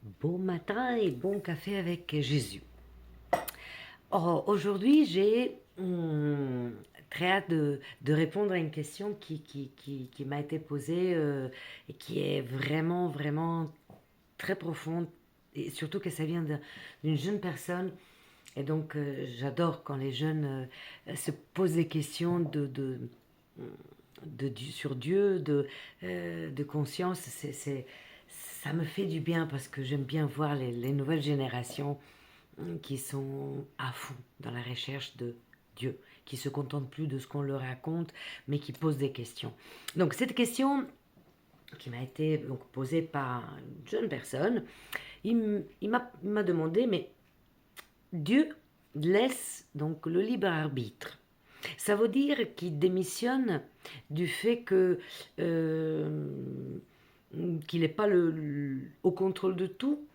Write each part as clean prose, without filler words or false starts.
Bon matin et bon café avec Jésus. Aujourd'hui, j'ai très hâte de répondre à une question qui m'a été posée et qui est vraiment, vraiment très profonde. Et surtout que ça vient d'une jeune personne. Et donc, j'adore quand les jeunes se posent des questions sur Dieu, de conscience. Ça me fait du bien parce que j'aime bien voir les nouvelles générations qui sont à fond dans la recherche de Dieu, qui se contentent plus de ce qu'on leur raconte, mais qui posent des questions. Donc cette question qui m'a été donc, posée par une jeune personne, il m'a demandé, mais Dieu laisse donc le libre arbitre. Ça veut dire qu'il démissionne du fait que qu'il n'est pas au contrôle de tout.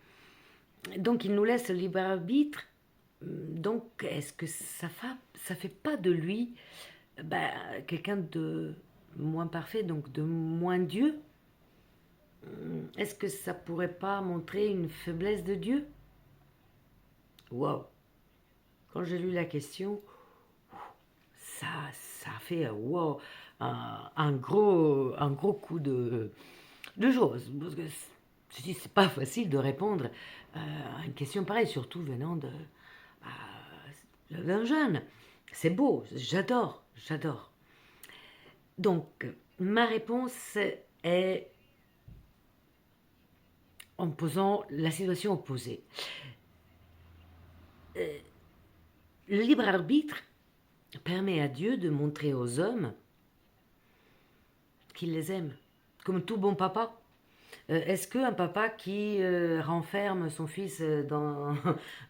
Donc il nous laisse le libre arbitre. Donc est-ce que ça fait pas de lui quelqu'un de moins parfait, donc de moins Dieu? Est-ce que ça pourrait pas montrer une faiblesse de Dieu? Waouh! Quand j'ai lu la question, ça a fait wow, un gros coup de choses. Parce que c'est pas facile de répondre à une question pareille, surtout venant d'un jeune. C'est beau, j'adore, j'adore. Donc, ma réponse est en posant la situation opposée. Le libre arbitre permet à Dieu de montrer aux hommes qu'il les aime, comme tout bon papa. Est-ce qu'un papa qui renferme son fils dans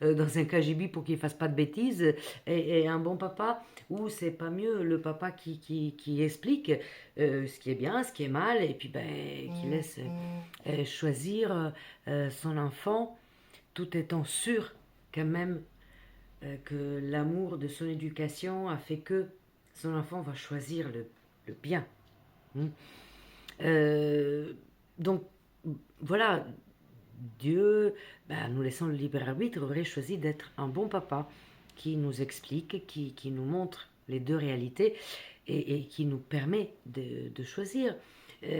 un KGB pour qu'il ne fasse pas de bêtises est un bon papa? Ou c'est pas mieux le papa qui explique ce qui est bien, ce qui est mal, et puis qui laisse choisir son enfant tout étant sûr quand même que l'amour de son éducation a fait que son enfant va choisir le bien. Hmm. Donc voilà, Dieu, nous laissant le libre arbitre, aurait choisi d'être un bon papa qui nous explique, qui nous montre les deux réalités et qui nous permet de choisir.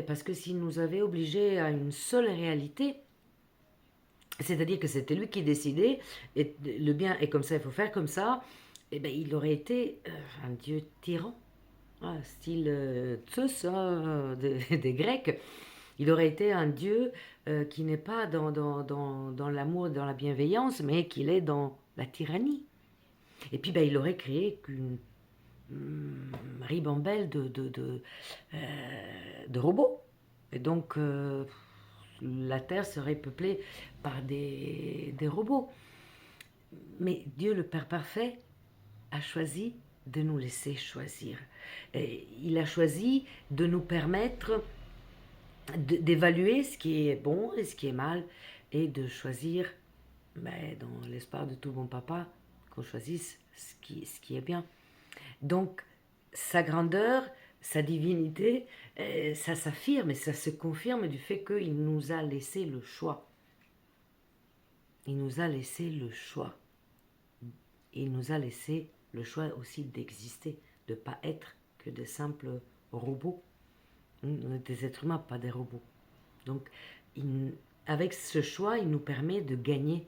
Parce que s'il nous avait obligés à une seule réalité, c'est-à-dire que c'était lui qui décidait, et le bien est comme ça, il faut faire comme ça, et il aurait été un Dieu tyran, style Zeus des Grecs. Il aurait été un Dieu qui n'est pas dans l'amour, dans la bienveillance, mais qu'il est dans la tyrannie. Et puis il aurait créé qu'une ribambelle de robots. Et donc la Terre serait peuplée par des robots. Mais Dieu, le Père parfait, a choisi de nous laisser choisir. Et il a choisi de nous permettre d'évaluer ce qui est bon et ce qui est mal et de choisir, dans l'espoir de tout bon papa, qu'on choisisse ce qui est bien. Donc, sa grandeur, sa divinité, ça s'affirme et ça se confirme du fait qu'il nous a laissé le choix. Il nous a laissé le choix. Il nous a laissé le choix aussi d'exister, de ne pas être que des simples robots. On est des êtres humains, pas des robots. Donc, avec ce choix, il nous permet de gagner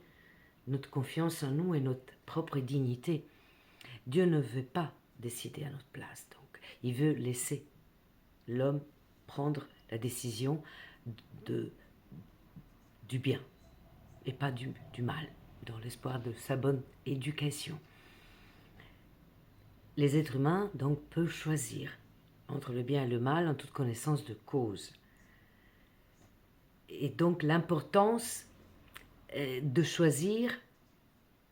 notre confiance en nous et notre propre dignité. Dieu ne veut pas décider à notre place. Donc, il veut laisser l'homme prendre la décision du bien et pas du mal, dans l'espoir de sa bonne éducation. Les êtres humains, donc, peuvent choisir entre le bien et le mal en toute connaissance de cause. Et donc, l'importance de choisir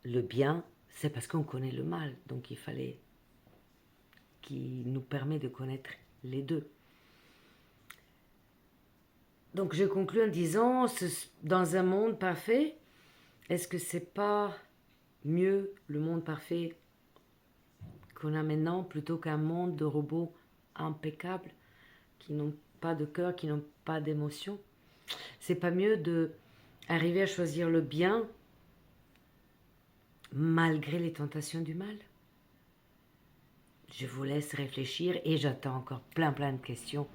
le bien, c'est parce qu'on connaît le mal. Donc, il fallait qu'il nous permet de connaître les deux. Donc, je conclue en disant, dans un monde parfait, est-ce que c'est pas mieux le monde parfait qu'on a maintenant plutôt qu'un monde de robots impeccables qui n'ont pas de cœur, qui n'ont pas d'émotion? C'est pas mieux Arriver à choisir le bien malgré les tentations du mal? Je vous laisse réfléchir et j'attends encore plein de questions.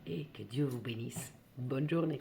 Et que Dieu vous bénisse. Bonne journée.